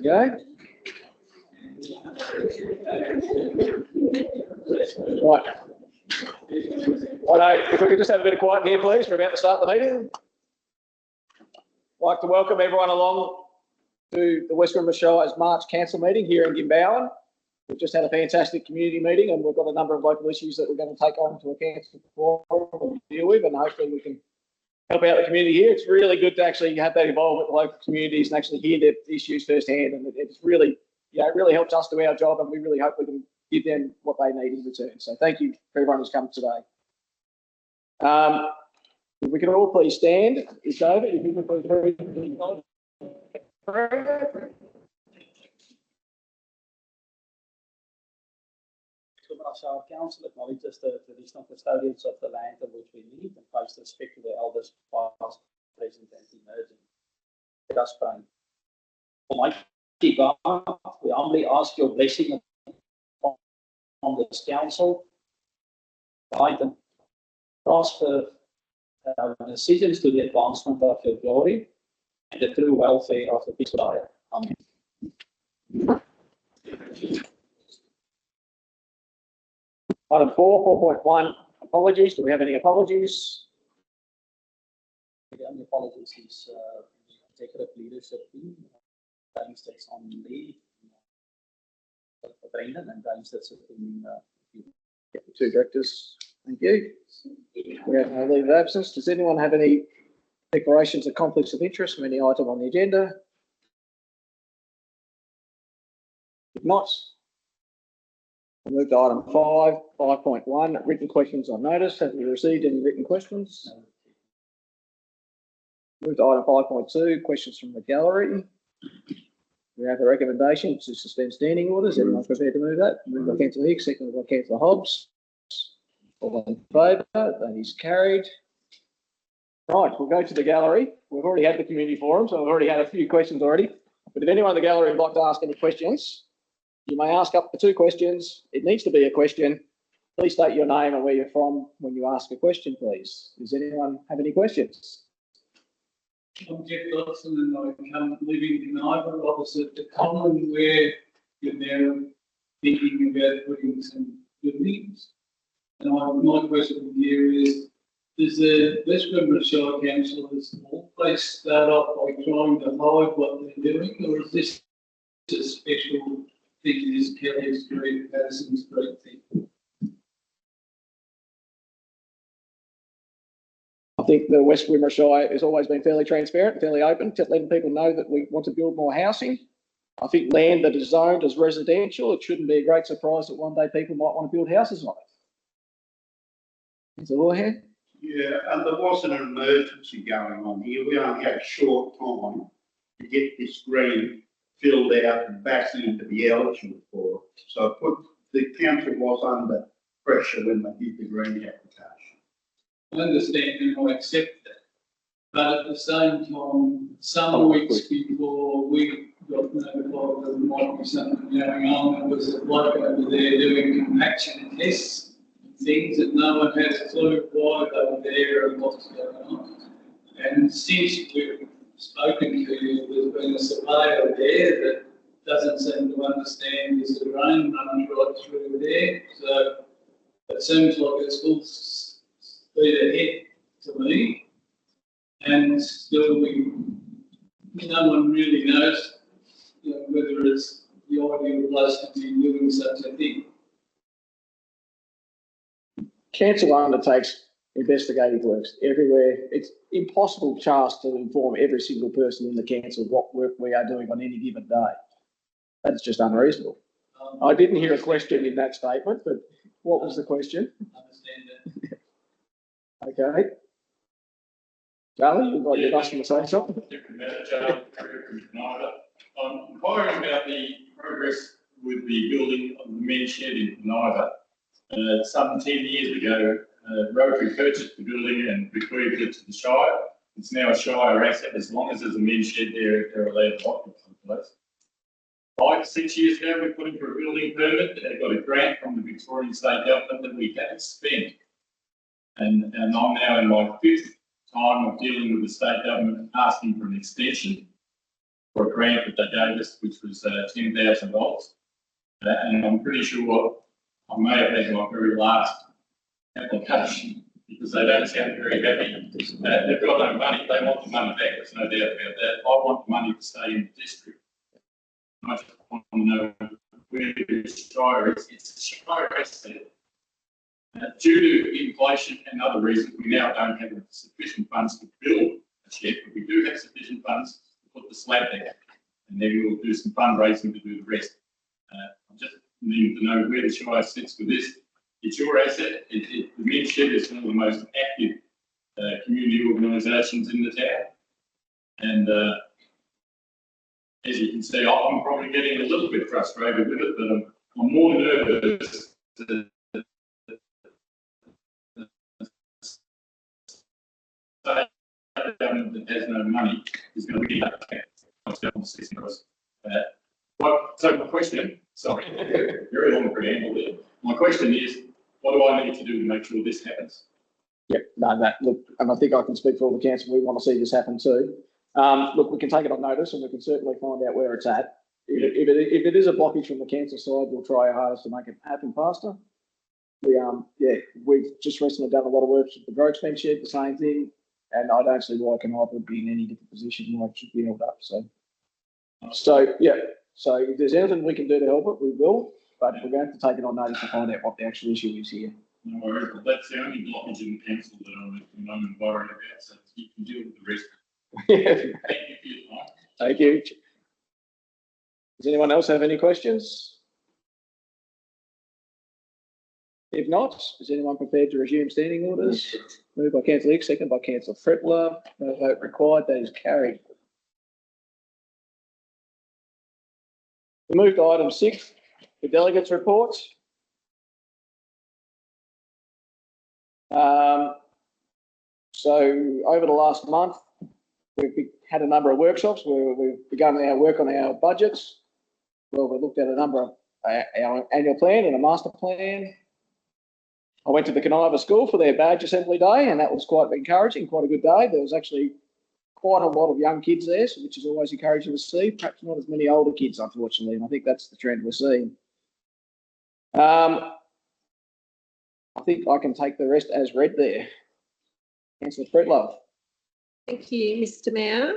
Go. Right. If we could just have a bit of quiet here, please. We're about to start the meeting. I'd like to welcome everyone along to the West Wimmera Shire's March Council meeting here in Gimbowen. We've just had a fantastic community meeting and we've got a number of local issues that we're going to take on to a council forum to deal with, and hopefully we can help out the community here. It's really good to actually have that involvement with the local communities and actually hear their issues firsthand, and it's really, it really helps us do our job, and we really hope we can give them what they need in return. So thank you for everyone who's come today. If we can all please stand. Is David, if you can please Our council acknowledges the traditional custodians of the land on which we live and pays respect to the elders past, present and emerging. Let us pray. Almighty God, we humbly ask your blessing on this council. Guide and prosper our decisions to the advancement of your glory and the true welfare of the people. Amen. Item 4.1, apologies. Do we have any apologies? The only apologies is the executive leadership team. James that's on leave, Brendan, and James that's in the two directors. Thank you. We have no leave of absence. Does anyone have any declarations of conflicts of interest from any item on the agenda? If not, we'll move to item 5.1, written questions on notice. Have we received any written questions? Move to item 5.2, questions from the gallery. We have a recommendation to suspend standing orders. Everyone prepared to move that? Moved by Councillor Hicks, seconded by Councillor Hobbs. All in favour? That is carried. Right, we'll go to the gallery. We've already had the community forum, so we've already had a few questions already. But if anyone in the gallery would like to ask any questions, you may ask up to 2 questions. It needs to be a question. Please state your name and where you're from when you ask a question, please. Does anyone have any questions? I'm Jeff Dodson and I'm living in Ivor, opposite the common, where you're now thinking about putting some buildings. And my question here is, does the West Wimmera Shire Council always start off by trying to hide what they're doing, or is this a special thing, this Kelly Street, Patterson Street thing? I think the West Wimmera Shire has always been fairly transparent, fairly open, letting people know that we want to build more housing. I think land that is zoned as residential, it shouldn't be a great surprise that one day people might want to build houses on it. Is it all here? Yeah, and there was an emergency going on here. We only had a short time to get this green filled out and back in to be eligible for it. So the council was under pressure when they did the green application. I understand and I accept that. But at the same time, some weeks before we got notified that there might be something going on, there was a bloke over there doing compaction tests, things that no one has a clue why they were there and what's going on. And since we've spoken to you, there's been a surveyor there that doesn't seem to understand there's a drain running right through there. So it seems like it's full speed ahead to me. And still no one really knows, whether it's the ideal place to be doing such a thing. Council undertakes investigative works everywhere. It's impossible task to inform every single person in the council what work we are doing on any given day. That's just unreasonable. I didn't hear a question in that statement, but what was the question? Understand that. Okay. Charlie, you've got your asking to say something? I'm inquiring about the progress with the building of the men's shed in Penida. Some 10 years ago, Rotary purchased the building and bequeathed it to the Shire. It's now a Shire asset. As long as there's a men's shed there, they're allowed to occupy the place. 5 to 6 years ago, we put in for a building permit and got a grant from the Victorian State Government that we haven't spent. And I'm now in my 5th time of dealing with the state government asking for an extension. a grant that they gave us, which was $10,000. And I'm pretty sure I may have had my very last application because they don't sound very happy. They've got no money. They want the money back. There's no doubt about that. I want the money to stay in the district. I just want to know where the Shire is. It's a Shire asset. Due to inflation and other reasons, we now don't have sufficient funds to build a shed, but we do have sufficient funds to put the slab there. And then we'll do some fundraising to do the rest. I just need to know where the Shire sits with this. It's your asset. The Men's Shed is one of the most active community organisations in the town. And as you can see, I'm probably getting a little bit frustrated with it, but I'm more nervous to say government that has no money is going to be so my question, sorry, very long preamble there. My question is, what do I need to do to make sure this happens? Yep, no, look, and I think I can speak for all the council. We want to see this happen too. Look, we can take it on notice and we can certainly find out where it's at. If it is a blockage from the council side, we'll try our hardest to make it happen faster. We've just recently done a lot of work with the Groats Men's Shed, the same thing, and I don't see why Kaniva would be in any different position why it should be held up. So if there's anything we can do to help it, we will, but we're going to have to take it on notice to find out what the actual issue is here. No worries, but that's the only blockage in the council that I'm at the moment worried about, so you can deal with the rest. Thank you for your time. Thank you. Does anyone else have any questions? If not, is anyone prepared to resume standing orders? Moved by Councillor Hicks, second by Councillor Fretler. No vote required. That is carried. We move to item 6, the delegates' reports. So over the last month, we've had a number of workshops where we've begun our work on our budgets. Well, we looked at a number of our annual plan and a master plan. I went to the Kaniva School for their badge assembly day, and that was quite encouraging, quite a good day. There was actually quite a lot of young kids there, which is always encouraging to see. Perhaps not as many older kids, unfortunately, and I think that's the trend we're seeing. I think I can take the rest as read there. Councillor Fretler. Thank you, Mr. Mayor.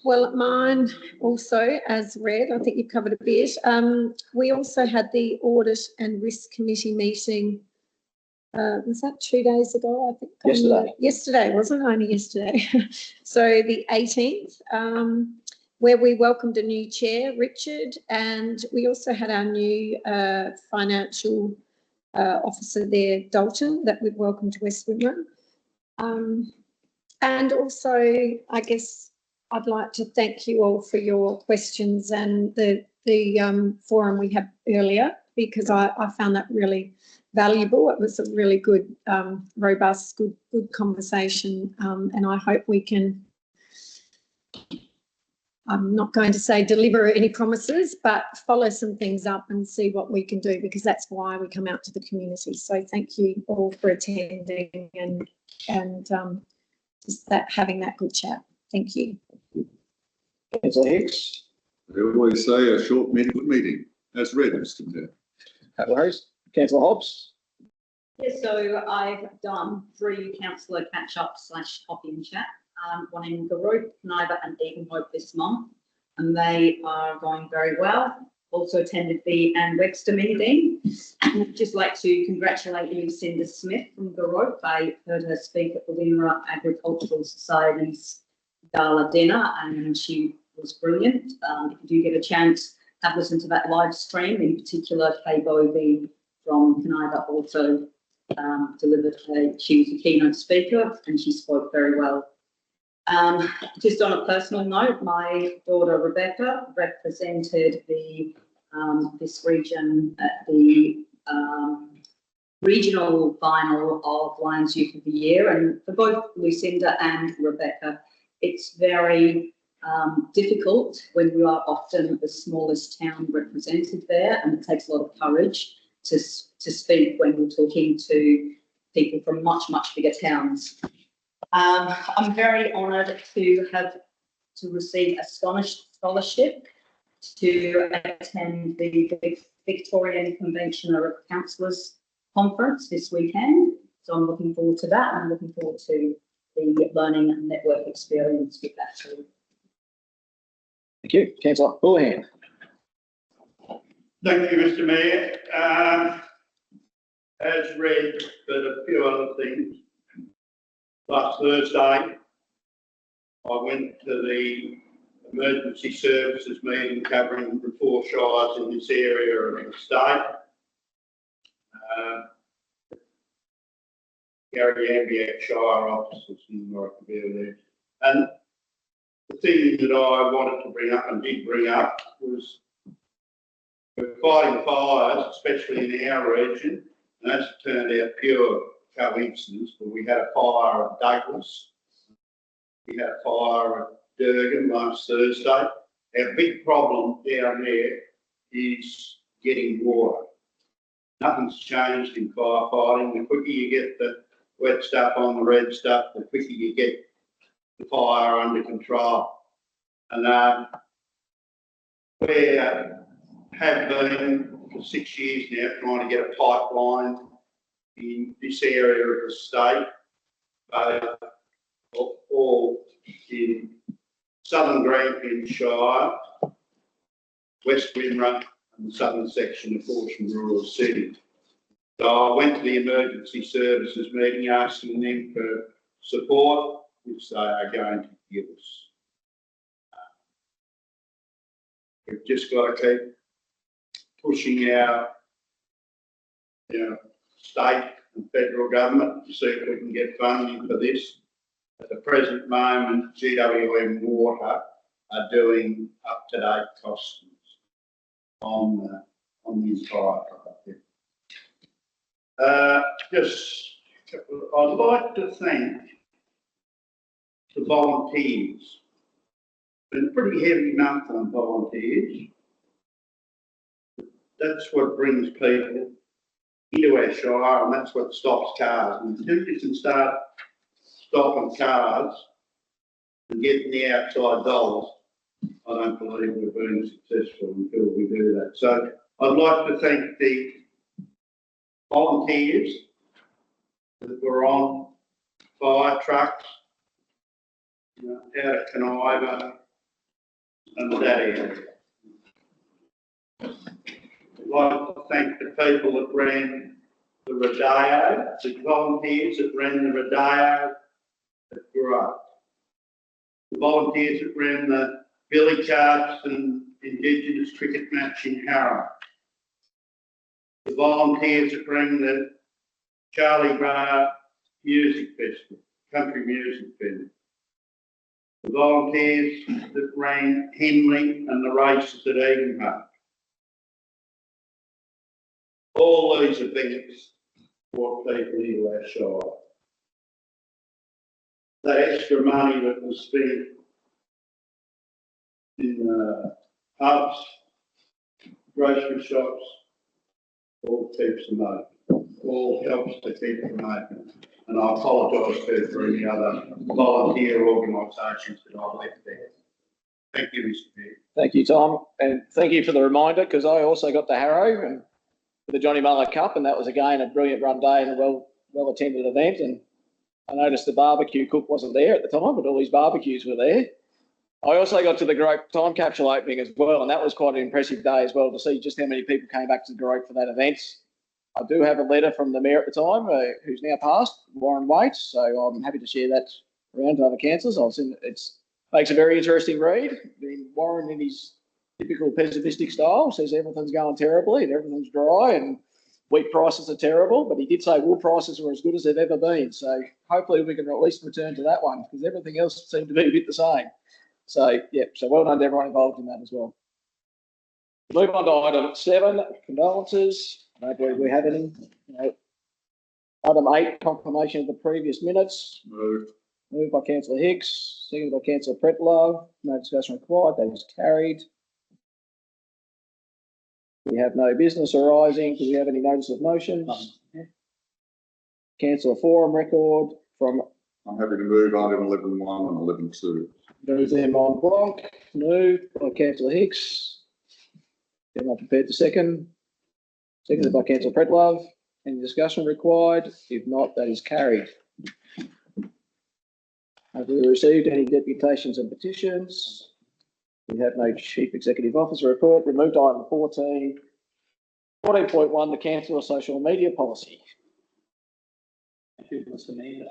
Well, mine also, as read, I think you've covered a bit. We also had the Audit and Risk Committee meeting. Was that 2 days ago? I think. Yesterday. Yesterday, wasn't it? Only yesterday. So the 18th, where we welcomed a new chair, Richard, and we also had our new financial officer there, Dalton, that we've welcomed to West Wimmera. And also, I guess I'd like to thank you all for your questions and the forum we had earlier, because I found that really valuable. It was a really good, robust, good conversation, and I hope we can, I'm not going to say deliver any promises, but follow some things up and see what we can do, because that's why we come out to the community. So thank you all for attending and just having that good chat. Thank you. Councillor Hicks. I always say a short good meeting. As read, Mr. Mayor. No worries. Councillor Hobbs. Yes, so I've done 3 councillor catch-up / pop-in chat, one in Garut, Kaniva and Edenhope this month, and they are going very well. Also attended the Anne Webster meeting. And I'd just like to congratulate Lucinda Smith from Garut. I heard her speak at the Wimmera Agricultural Society's gala dinner, and she was brilliant. If you do get a chance, have listened to that live stream. In particular, Kay Bovey from Kaniva also delivered she was a keynote speaker and she spoke very well. Just on a personal note, my daughter Rebecca represented the this region at the regional final of Lions Youth of the Year, and for both Lucinda and Rebecca, it's very difficult when you are often the smallest town represented there, and it takes a lot of courage to speak when you're talking to people from much bigger towns. I'm very honoured to have to receive a scholarship to attend the Victorian Convention of Councillors Conference this weekend. So I'm looking forward to that. I'm looking forward to the learning and network experience with that too. Thank you. Councillor Houlihan. Thank you, Mr Mayor. As read, but a few other things. Last Thursday, I went to the emergency services meeting covering the 4 shires in this area of the state. Gary Ambiak Shire officers in Northville there. And the thing that I wanted to bring up and did bring up was we're fighting fires, especially in our region, and that's turned out pure coincidence, but we had a fire at Douglas. We had a fire at Durgan last Thursday. Our big problem down there is getting water. Nothing's changed in firefighting. The quicker you get the wet stuff on the red stuff, the quicker you get the fire under control. And we have been for 6 years now trying to get a pipeline in this area of the state, all in southern Grampian Shire, West Wimmera and the southern section of Horsham Rural City. So I went to the emergency services meeting asking them for support, which they are going to give us. We've just got to keep pushing our state and federal government to see if we can get funding for this. At the present moment, GWM Water are doing up-to-date costings on the entire project. I'd like to thank the volunteers. It's been a pretty heavy month on volunteers. That's what brings people into our shire, and that's what stops cars. And until you can start stopping cars and getting the outside dollars, I don't believe we're being successful until we do that. So I'd like to thank the volunteers that were on fire trucks out of Caniva and that area. I'd like to thank the people that ran the Rodeo, the volunteers that ran the Rodeo at Grove, the volunteers that ran the Billy Carps and Indigenous cricket match in Harrow, the volunteers that ran the Charlie Bar Music Festival, Country Music Festival, the volunteers that ran Henley and the races at Edenhope. All these are things for people into our shire. That extra money that was spent in pubs, grocery shops, all keeps them open, all helps to keep them open. And I apologise for any other volunteer organisations that I left there. Thank you, Mr. Mayor. Thank you, Tom, and thank you for the reminder, because I also got to Harrow and the Johnny Muller Cup, and that was again a brilliant run day and a well attended event. And I noticed the barbecue cook wasn't there at the time, but all these barbecues were there. I also got to the Goroke time capsule opening as well, and that was quite an impressive day as well to see just how many people came back to Goroke for that event. I do have a letter from the mayor at the time, who's now passed, Warren Waite, so I'm happy to share that around to other councillors. It makes a very interesting read. Warren, in his typical pessimistic style, says everything's going terribly and everything's dry and wheat prices are terrible, but he did say wool prices were as good as they've ever been. So hopefully we can at least return to that one, because everything else seemed to be a bit the same. So, yeah, so well done to everyone involved in that as well. Move on to item 7, condolences. I don't believe we have any. Item 8, confirmation of the previous minutes. Moved. Moved by councillor Hicks, seconded by councillor Pretlow. No discussion required. That is carried. We have no business arising. Do we have any notice of motions? Councillor forum record from. I'm happy to move item 11.1 and 11.2. Move them en bloc. Moved by councillor Hicks. Am I prepared to second? Seconded by councillor Pretlove. Any discussion required? If not, that is carried. Have we received any deputations and petitions? We have no chief executive officer report. We move to item 14. 14.1, the council of social media policy. Thank you, Mr. Mayor.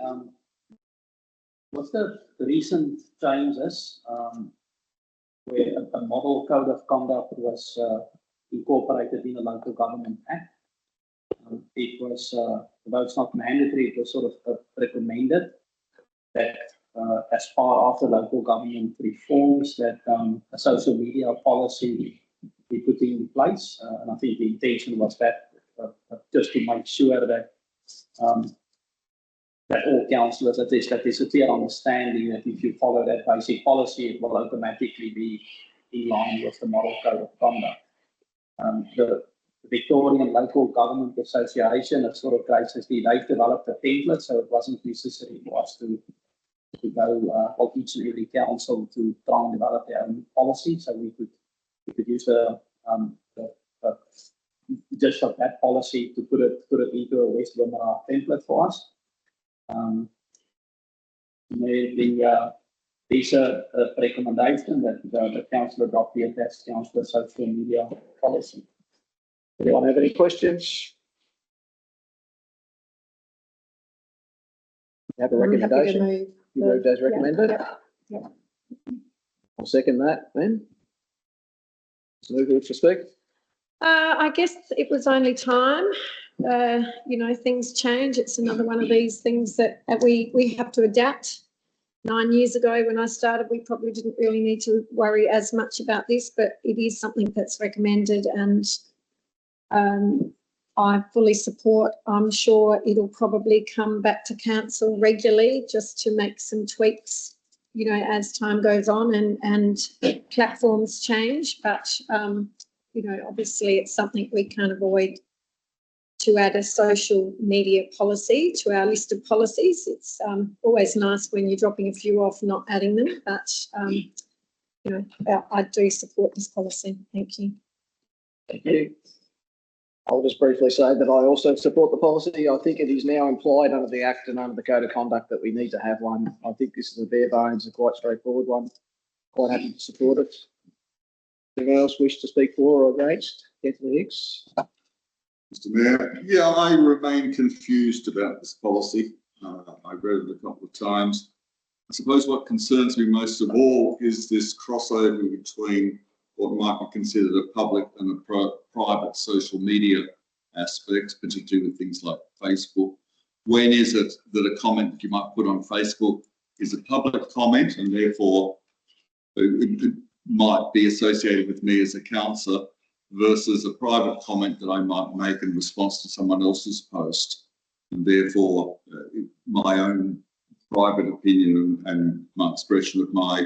What's the recent changes where a model code of conduct was incorporated in the Local Government Act? It was, though it's not mandatory, it was sort of recommended that as part of the local government reforms that a social media policy be put in place. And I think the intention was that just to make sure that that all councillors, that there's a clear understanding that if you follow that basic policy, it will automatically be in line with the model code of conduct. The Victorian Local Government Association, it's sort of graciously, they've developed a template, so it wasn't necessary for us to go for each and every council to try and develop their own policy. So we could use the just of that policy to put it into a West Wimmera template for us. There's a recommendation that the council adopt the attached council social media policy. Anyone have any questions? You have a I'm happy to recommendation? move. You moved as Yeah, recommended? yeah. I'll second that then. Move with respect. I guess it was only time. You know, things change. It's another one of these things that we have to adapt. 9 years ago when I started, we probably didn't really need to worry as much about this, but it is something that's recommended, and I fully support. I'm sure it'll probably come back to council regularly just to make some tweaks, you know, as time goes on and platforms change. But, you know, obviously it's something we can't avoid to add a social media policy to our list of policies. It's always nice when you're dropping a few off, not adding them, but, you know, I do support this policy. Thank you. Thank you. I'll just briefly say that I also support the policy. I think it is now implied under the Act and under the Code of Conduct that we need to have one. I think this is a bare bones and quite straightforward one. Quite happy to support it. Anyone else wish to speak for or against? Councillor Hicks. Mr Mayor, yeah, I remain confused about this policy. I've read it a couple of times. I suppose what concerns me most of all is this crossover between what might be considered a public and a private social media aspect, particularly with things like Facebook. When is it that a comment that you might put on Facebook is a public comment and therefore it might be associated with me as a councillor, versus a private comment that I might make in response to someone else's post, and therefore my own private opinion and my expression of my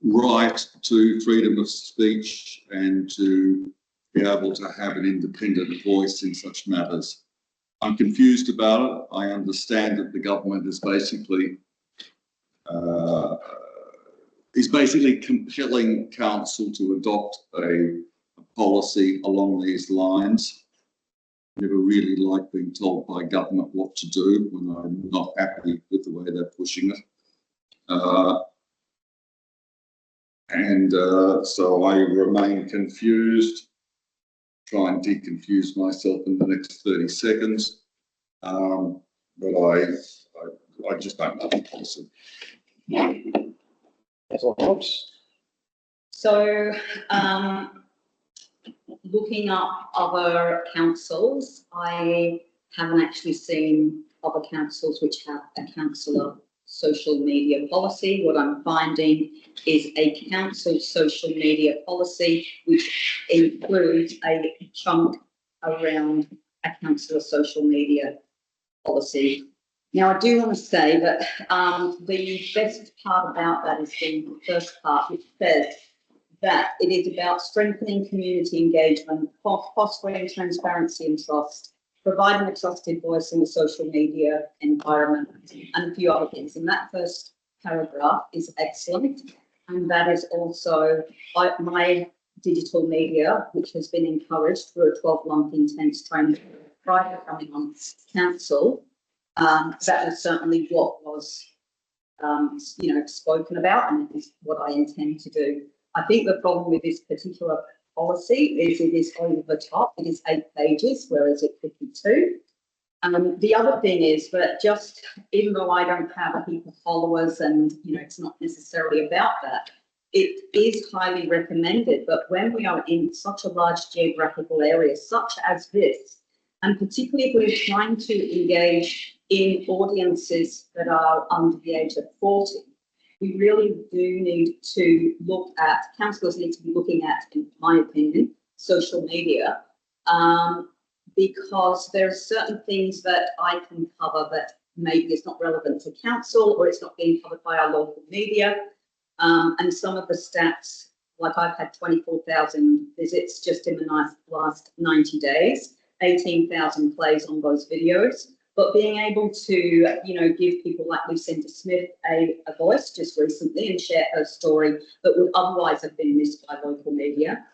right to freedom of speech and to be able to have an independent voice in such matters. I'm confused about it. I understand that the government is basically compelling council to adopt a policy along these lines. Never really like being told by government what to do when I'm not happy with the way they're pushing it. So I remain confused, try and deconfuse myself in the next 30 seconds. But I just don't know the policy. That's all, folks. So, looking up other councils, I haven't actually seen other councils which have a councillor social media policy. What I'm finding is a council social media policy which includes a chunk around a councillor social media policy. Now, I do want to say that the best part about that is the first part, which says that it is about strengthening community engagement, fostering transparency and trust, providing a trusted voice in the social media environment, and a few other things. And that first paragraph is excellent. And that is also my digital media, which has been encouraged through a 12-month intense training prior to coming on council. That was certainly what was, spoken about, and is what I intend to do. I think the problem with this particular policy is it is over the top. It is 8 pages, whereas it could be 2. The other thing is that just, even though I don't have a heap of followers and, it's not necessarily about that, it is highly recommended. But when we are in such a large geographical area, such as this, and particularly if we're trying to engage in audiences that are under the age of 40, we really do need to look at, councillors need to be looking at, in my opinion, social media, because there are certain things that I can cover that maybe is not relevant to council, or it's not being covered by our local media. And some of the stats, like I've had 24,000 visits just in the last 90 days, 18,000 plays on those videos. But being able to, give people like Lucinda Smith a voice just recently and share her story that would otherwise have been missed by local media.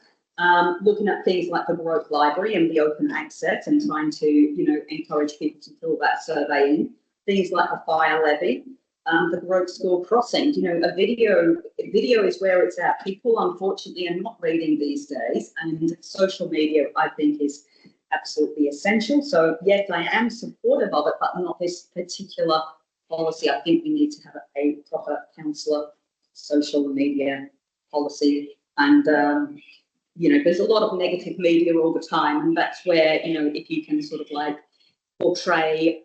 Looking at things like the Baroque Library and the open access and trying to, encourage people to fill that survey in. Things like the fire levy, the Baroque School crossing. A video is where it's at. People, unfortunately, are not reading these days, and social media, I think, is absolutely essential. So yes, I am supportive of it, but not this particular policy. I think we need to have a proper councillor social media policy. And, there's a lot of negative media all the time. And that's where, if you can sort of like portray,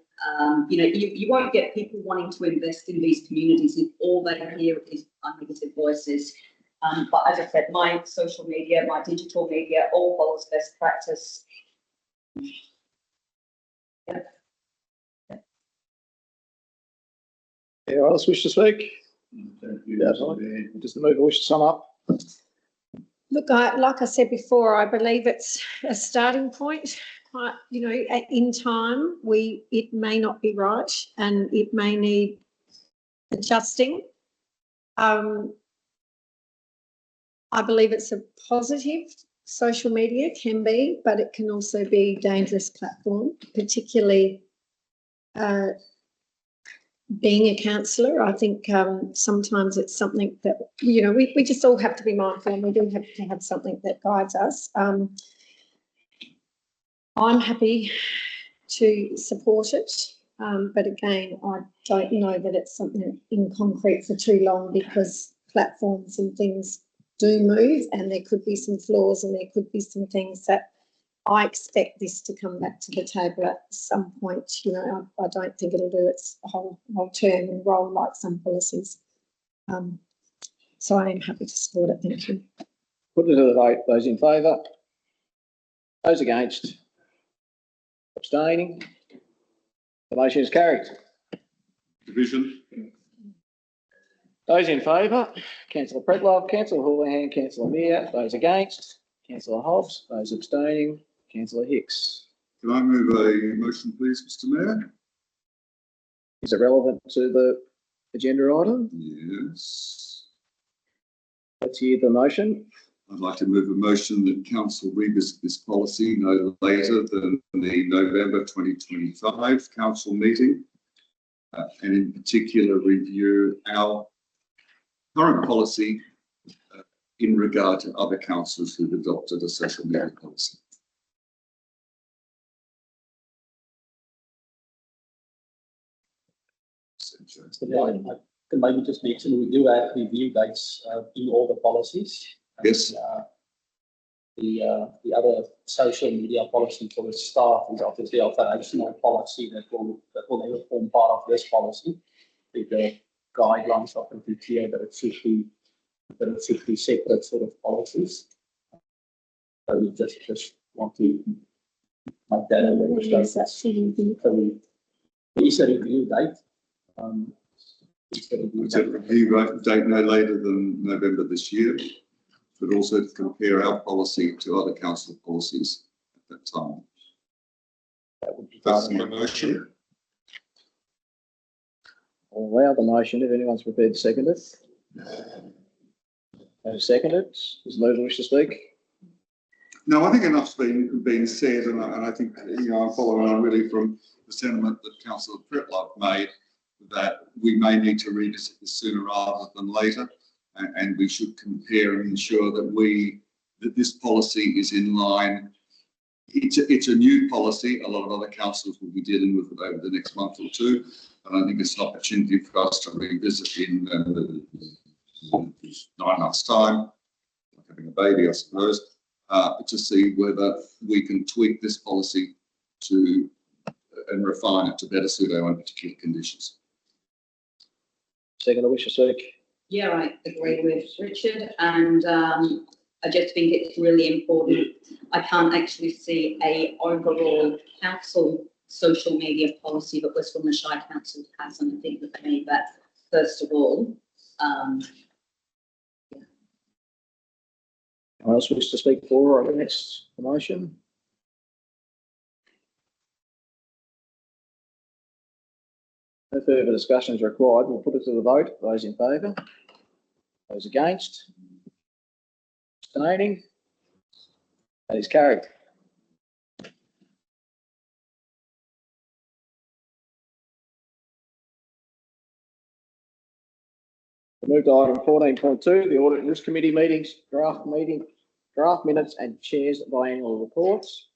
you won't get people wanting to invest in these communities if all they hear is negative voices. But as I said, my social media, my digital media, all follows best practice. Anyone else wish to speak? Thank you, Yeah, Mr. Mayor. Does the mover wish to sum up? Look, like I said before, I believe it's a starting point. In time, it may not be right and it may need adjusting. I believe it's a positive. Social media can be, but it can also be a dangerous platform, particularly being a councillor. I think sometimes it's something that, we just all have to be mindful, and we do have to have something that guides us. I'm happy to support it, but again, I don't know that it's something in concrete for too long, because platforms and things do move, and there could be some flaws and there could be some things that I expect this to come back to the table at some point. I don't think it'll do its whole term and roll like some policies. So I am happy to support it. Thank you. Put it to the vote. Those in favour? Those against? Abstaining? The motion is carried. Division. Those in favour? Councillor Pretlove, Councillor Houlihan, Councillor Mear. Those against? Councillor Hobbs. Those abstaining? Councillor Hicks. Can I move a motion, please, Mr. Mayor? Is it relevant to the agenda item? Yes. Let's hear the motion. I'd like to move a motion that council revisit this policy no later than the November 2025 council meeting, and in particular review our current policy in regard to other councils who've adopted a social media policy. I can maybe just mention we do have review dates in all the policies. Yes. The other social media policy for the staff is obviously an operational policy that will never form part of this policy. The guidelines are pretty clear that it should be separate sort of policies. So we just want to make that aware. Yes, that's review. So there is a review date. It's a review date no later than November this year, but also to compare our policy to other council policies at that time. That would be That's my motion. I'll allow the motion if anyone's prepared to second it. Second it. Does the mover wish to speak? No, I think enough's been said, and I think, I'm following on really from the sentiment that Councillor Pretlove made, that we may need to revisit this sooner rather than later, and we should compare and ensure that this policy is in line. It's a new policy. A lot of other councils will be dealing with it over the next month or two, and I think it's an opportunity for us to revisit in 9 months' time, like having a baby, I suppose. To see whether we can tweak this policy and refine it to better suit our own particular conditions. Second, I wish to speak. Yeah, I agree with Richard, and I just think it's really important. I can't actually see a overall council social media policy that Western Shire Council has, and I think that they need that first of all. Anyone else wish to speak for or against the motion? No further discussion is required. We'll put it to the vote. Those in favour? Those against? Abstaining? That is carried. We move to item 14.2, the Audit and Risk Committee meetings, draft minutes and chairs biannual reports.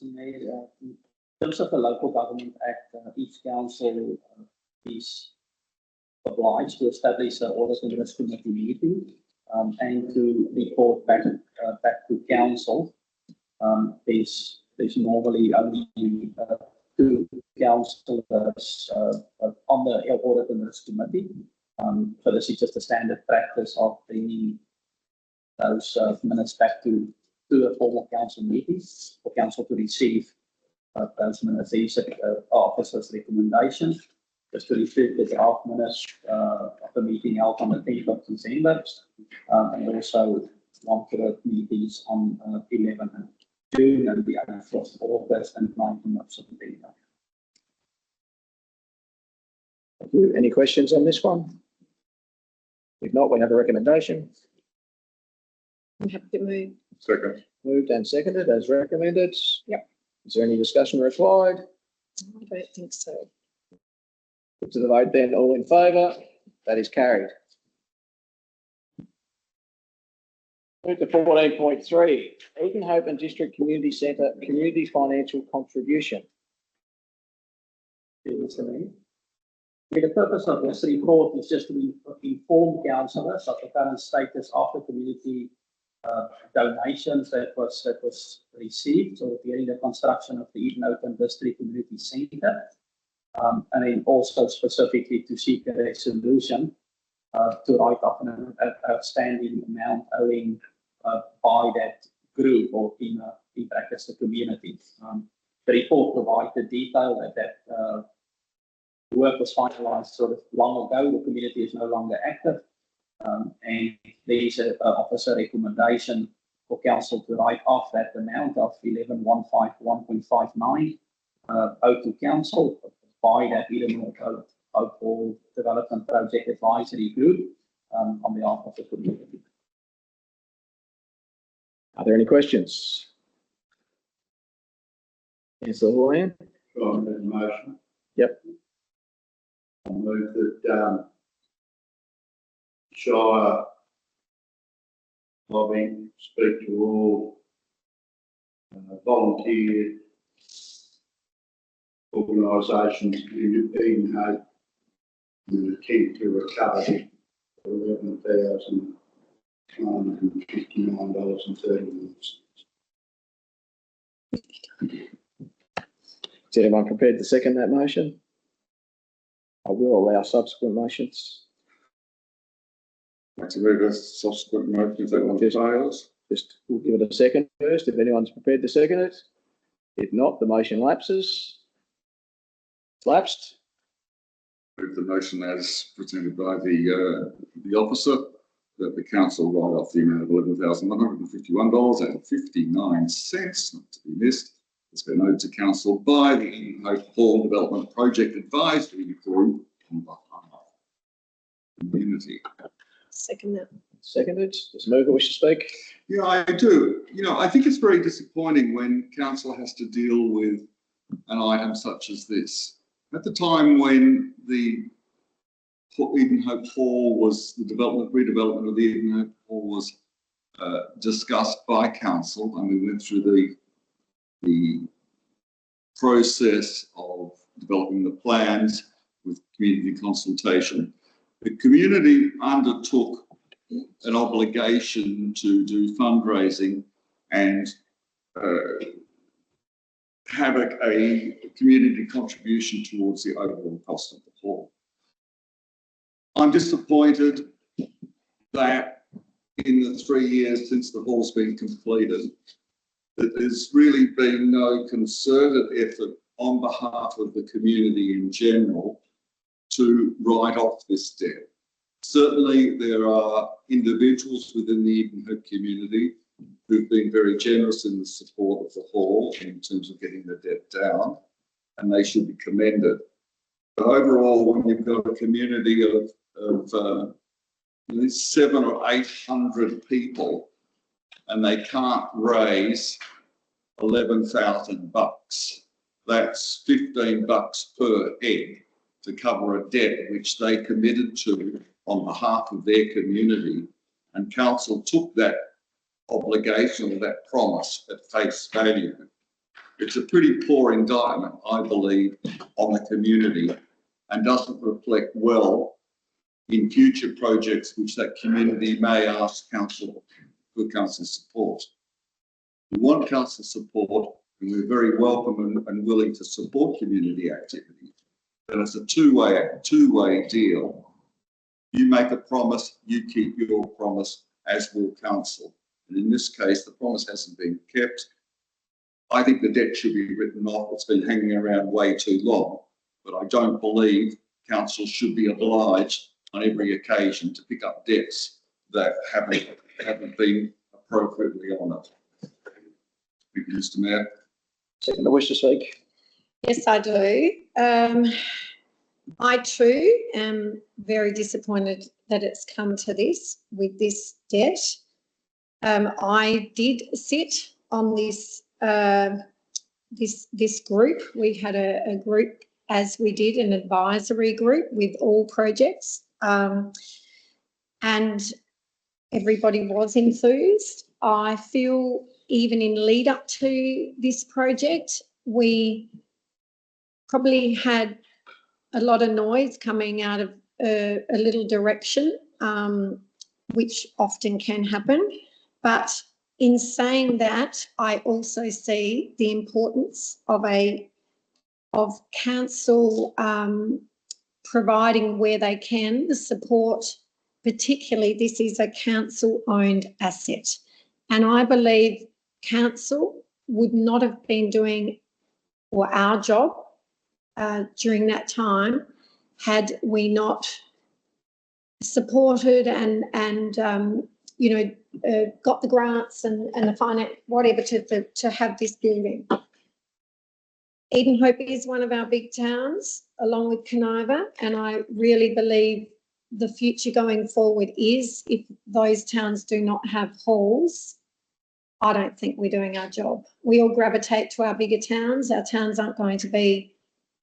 In terms of the Local Government Act, each council is obliged to establish an Audit and Risk Committee meeting and to report back to council. There's normally only 2 councillors on the Audit and Risk Committee. So this is just a standard practice of bringing those minutes back to a formal council meeting for council to receive those minutes. These are officers' recommendations. Just to reflect the draft minutes of the meeting held on the 10th of December, and also one for the meetings on 11th of June and the other 1st of August and 19th of September. Thank you. Any questions on this one? If not, we have a recommendation. I'm happy to move. Second. Moved and seconded as recommended. Yep. Is there any discussion required? I don't think so. Put to the vote then, all in favour? That is carried. Move to 14.3, Eden Hope and District Community Centre Community Financial Contribution. The purpose of this report is just to inform councillors of the current status of the community donations that was received, so during the construction of the Eden Hope and District Community Centre, and then also specifically to seek a resolution to write off an outstanding amount owing by that group, or in practice the community. The report provides the detail that work was finalised sort of long ago. The community is no longer active, and there is an officer recommendation for council to write off that amount of 11,151.59 owed to council by that Eden Hope Development Project Advisory Group on behalf of the community. Are there any questions? Councillor Hawley? On the motion. Yep. I move that Shire lobbying speak to all volunteer organisations in Eden Hope in an attempt to recover $11,959.30. Is anyone prepared to second that motion? I will allow subsequent motions. Like to move a subsequent motion if that one fails. Just we'll give it a second first if anyone's prepared to second it. If not, the motion lapses. It's lapsed. Move the motion as presented by the officer that the council write off the amount of $11,151.59, not to be missed, It's been owed to council by the Eden Hope Hall Development Project Advisory Group on behalf of the community. Second that. Seconded. Does the mover wish to speak? Yeah, I do. You know, I think it's very disappointing when council has to deal with an item such as this. At the time when the Eden Hope Hall was, the redevelopment of the Eden Hope Hall was discussed by council, and we went through the process of developing the plans with community consultation. The community undertook an obligation to do fundraising and have a community contribution towards the overall cost of the hall. I'm disappointed that in the 3 years since the hall's been completed, that there's really been no concerted effort on behalf of the community in general to write off this debt. Certainly there are individuals within the Eden Hope community who've been very generous in the support of the hall in terms of getting the debt down, and they should be commended. But overall, when you've got a community of 700 or 800 people and they can't raise $11,000, that's $15 per head to cover a debt which they committed to on behalf of their community, and council took that obligation or that promise at face value. It's a pretty poor indictment, I believe, on the community, and doesn't reflect well in future projects which that community may ask council for council support. We want council support, and we're very welcome and willing to support community activity, but it's a two-way deal. You make a promise, you keep your promise, as will council. And in this case, the promise hasn't been kept. I think the debt should be written off. It's been hanging around way too long, but I don't believe council should be obliged on every occasion to pick up debts that haven't been appropriately honoured. Thank you, Mr. Mayor. Second, I wish to speak. Yes, I do. I too am very disappointed that it's come to this with this debt. I did sit on this this group. We had a group, as we did an advisory group with all projects, and everybody was enthused. I feel even in lead up to this project, we probably had a lot of noise coming out of a little direction, which often can happen. But in saying that, I also see the importance of council providing where they can the support. Particularly, this is a council-owned asset, and I believe council would not have been doing, or our job during that time, had we not supported and got the grants and the finance, whatever, to have this building. Eden Hope is one of our big towns, along with Coniva, and I really believe the future going forward is, if those towns do not have halls, I don't think we're doing our job. We all gravitate to our bigger towns. Our towns aren't going to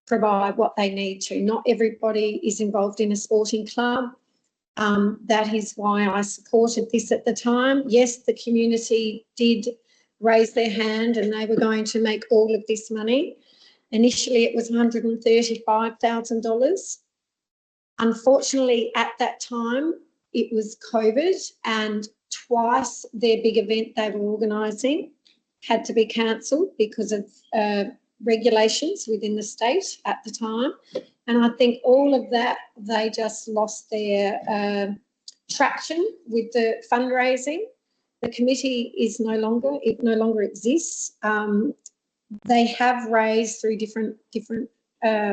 provide what they need to. Not everybody is involved in a sporting club. That is why I supported this at the time. Yes, the community did raise their hand and they were going to make all of this money. Initially, it was $135,000. Unfortunately, at that time, it was COVID, and twice their big event they were organising had to be cancelled because of regulations within the state at the time. And I think all of that, they just lost their traction with the fundraising. The committee is no longer exists. They have raised through different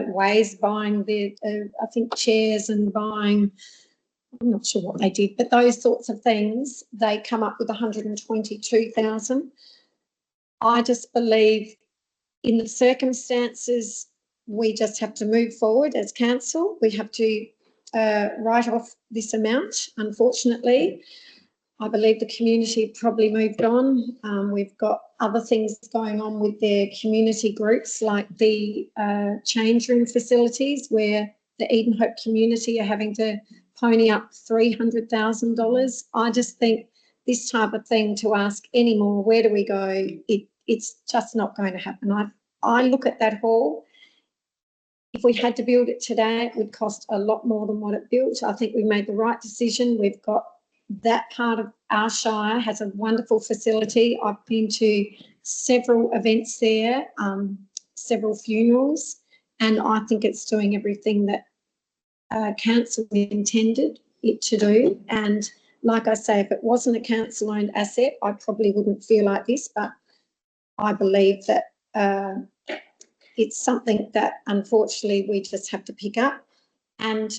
ways, buying their, I think, chairs and buying, I'm not sure what they did, but those sorts of things, they come up with 122,000. I just believe in the circumstances, we just have to move forward as council. We have to write off this amount, unfortunately. I believe the community probably moved on. We've got other things going on with their community groups, like the change room facilities, where the Eden Hope community are having to pony up $300,000. I just think this type of thing, to ask any more, where do we go? It's just not going to happen. I look at that hall. If we had to build it today, it would cost a lot more than what it built. I think we made the right decision. We've got that part of our shire has a wonderful facility. I've been to several events there, several funerals, and I think it's doing everything that council intended it to do. And like I say, if it wasn't a council-owned asset, I probably wouldn't feel like this, but I believe that it's something that unfortunately we just have to pick up. And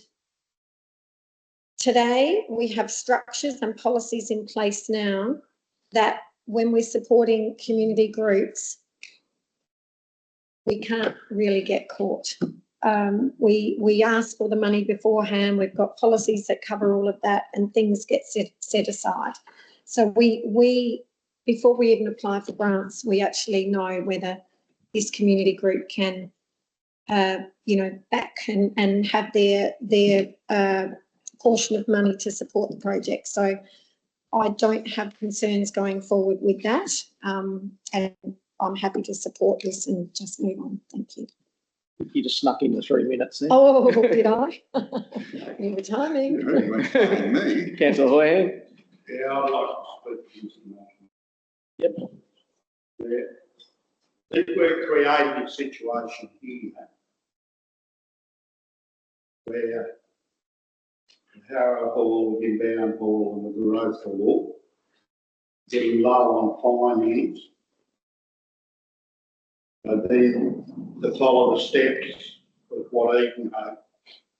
today we have structures and policies in place now that when we're supporting community groups, we can't really get caught. We ask for the money beforehand. We've got policies that cover all of that, and things get set aside. So we before we even apply for grants, we actually know whether this community group can, back and have their portion of money to support the project. So I don't have concerns going forward with that, and I'm happy to support this and just move on. Thank you. You just snuck in the 3 minutes there. Oh, did I? You were timing. Very much fine, me. Councillor Hoyhan. Yeah, I'd like to speak to this motion. Yep. Yeah. If we're creating a situation here where the Harrow Hall, the Inbound Hall and the Growth Hall getting low on finance, and then to follow the steps of what Eden Hope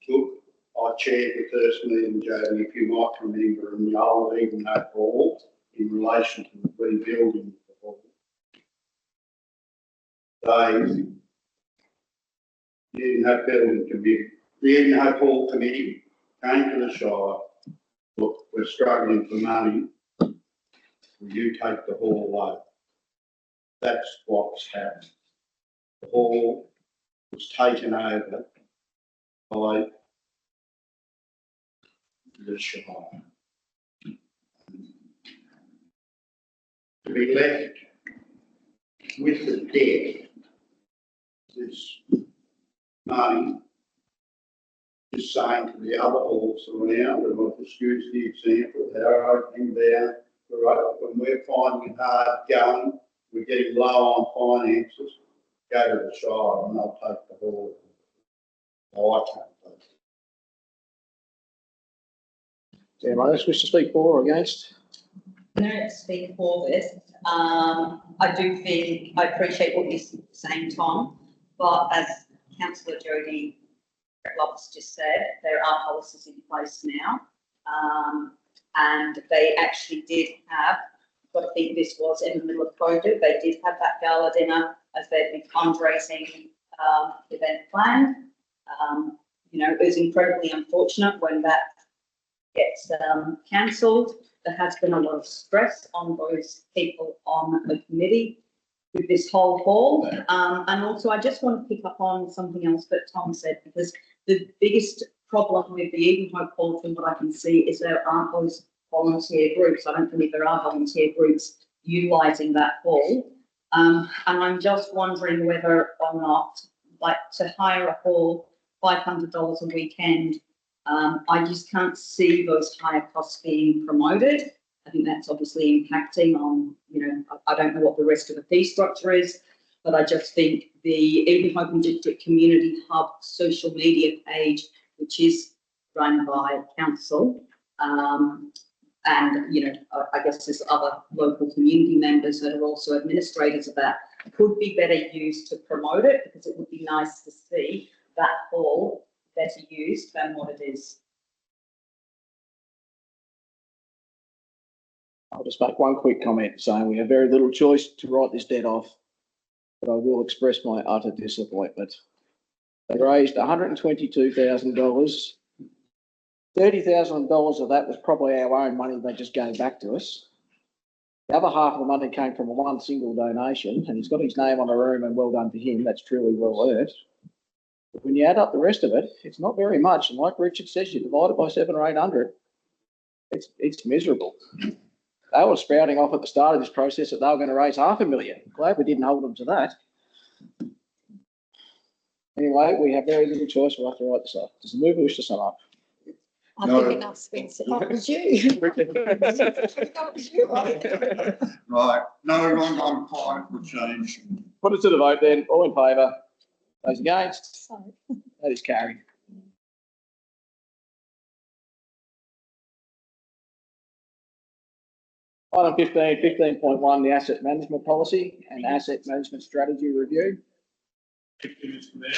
took. I chaired the first meeting, Jodie, if you might remember, in the old Eden Hope Hall in relation to the rebuilding of the hall. The Eden Hope Building Committee, the Eden Hope Hall Committee came to the Shire. Look, we're struggling for money. Will you take the hall away? That's what's happened. The hall was taken over by the Shire. To be left with the debt, this money is saying to the other halls around, and I'll just use the example of Harrow, Inbound, when we're finding it hard going, we're getting low on finances, go to the Shire and they'll take the hall. Oh, I can't take it. Does anyone else wish to speak for or against? I don't speak for this. I do think, I appreciate what you're saying, Tom, but as Councillor Jodie Lopes just said, there are policies in place now, and they actually did have, but I think this was in the middle of COVID, they did have that gala dinner as their big fundraising event planned. It was incredibly unfortunate when that gets cancelled. There has been a lot of stress on those people on the committee with this whole hall. And also I just want to pick up on something else that Tom said, because the biggest problem with the Eden Hope Hall, from what I can see, is there aren't those volunteer groups. I don't believe there are volunteer groups utilising that hall. And I'm just wondering whether or not, like, to hire a hall, $500 a weekend, I just can't see those higher costs being promoted. I think that's obviously impacting on, I don't know what the rest of the fee structure is, but I just think the Eden Hope and District Community Hub social media page, which is run by council, and, I guess there's other local community members that are also administrators of that, could be better used to promote it, because it would be nice to see that hall better used than what it is. I'll just make one quick comment saying we have very little choice to write this debt off. but I will express my utter disappointment. They raised $122,000. $30,000 of that was probably our own money they just gave back to us. The other half of the money came from one single donation, and he's got his name on the room, and well done to him. That's truly well earned. But when you add up the rest of it, it's not very much. And like Richard says, you divide it by 700 or 800, it's miserable. They were spouting off at the start of this process that they were going to raise $500,000. Glad we didn't hold them to that. Anyway, we have very little choice. We'll have to write this up. Does the mover wish to sum up? I No. think enough, Spencer. That was you. That was you. Right, no, I'm fine for change. Put it to the vote then. All in favour? Those against? So, That is carried. Item 15.1, the asset management policy and asset management strategy review. Thank you, Mr. Mayor.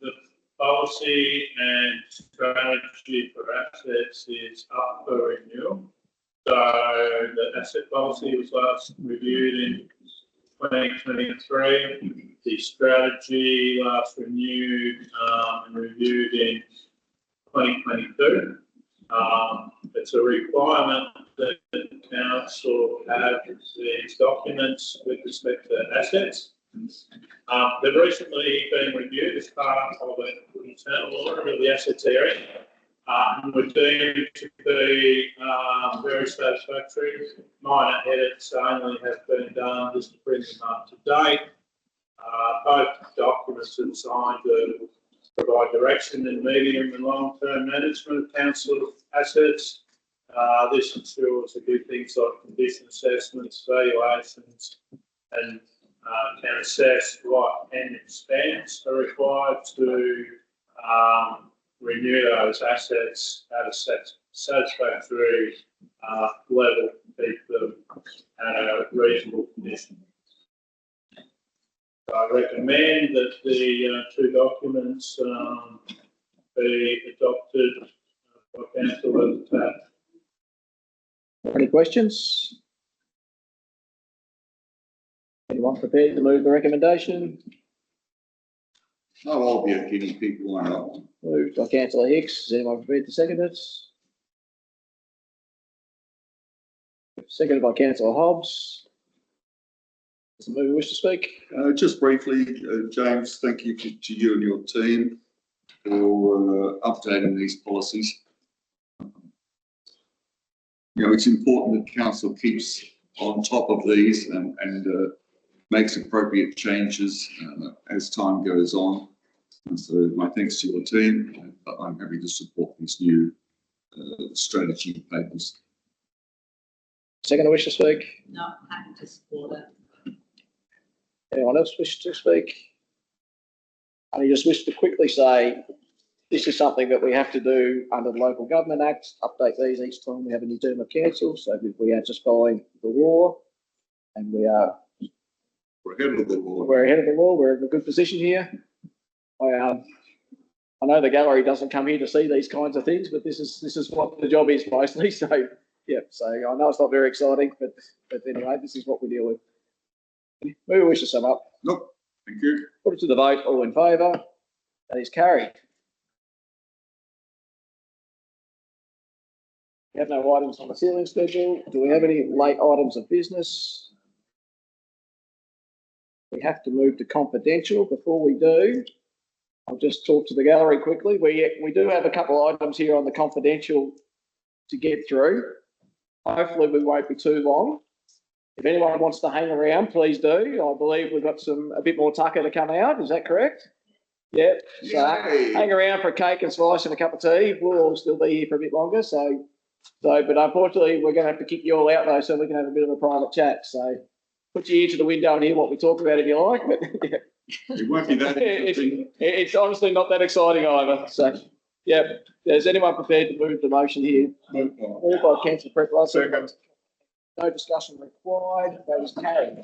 The policy and strategy for assets is up for renewal. So the asset policy was last reviewed in 2023. The strategy last renewed and reviewed in 2022. It's a requirement that the council have these documents with respect to assets. They've recently been reviewed as part of an internal audit of the assets area. And we're deemed to be very satisfactory. Minor edits only have been done just to bring them up to date. Both documents are designed to provide direction in medium and long-term management of council assets. This ensures that good things like condition assessments, valuations, and can assess what end expense are required to renew those assets at a satisfactory level, keep them at a reasonable condition. I recommend that the two documents be adopted by council as attached. Any questions? Anyone prepared to move the recommendation? No, I'll be a guinea pig, why not? Moved by councillor Hicks. Is anyone prepared to second it? Seconded by councillor Hobbs. Does the mover wish to speak? Just briefly, James, thank you to you and your team for updating these policies. You know, it's important that council keeps on top of these and makes appropriate changes as time goes on. And so my thanks to your team. I'm happy to support these new strategy papers. Second wish to speak? No, happy to support it. Anyone else wish to speak? I just wish to quickly say this is something that we have to do under the Local Government Act, update these each time we have a new term of council, so that we are just following the law and we're ahead of the law. We're ahead of the law. We're in a good position here. I know the gallery doesn't come here to see these kinds of things, but this is what the job is mostly. So yeah, so I know it's not very exciting, but anyway, this is what we deal with. Who wish to sum up? Nope. Thank you. Put it to the vote. All in favour? That is carried. We have no items on the ceiling schedule. Do we have any late items of business? We have to move to confidential. Before we do, I'll just talk to the gallery quickly. We do have a couple of items here on the confidential to get through. Hopefully we won't be too long. If anyone wants to hang around, please do. I believe we've got a bit more tucker to come out. Is that correct? Yep. So hang around for a cake and slice and a cup of tea. We'll all still be here for a bit longer. But unfortunately, we're going to have to kick you all out though, so we can have a bit of a private chat. So put your ear to the window and hear what we talk about if you like. But yeah. It won't be that interesting. It's honestly not that exciting either. So, yeah. Is anyone prepared to move the motion here? Moved by councillor Prepler. Second. No discussion required. That is carried.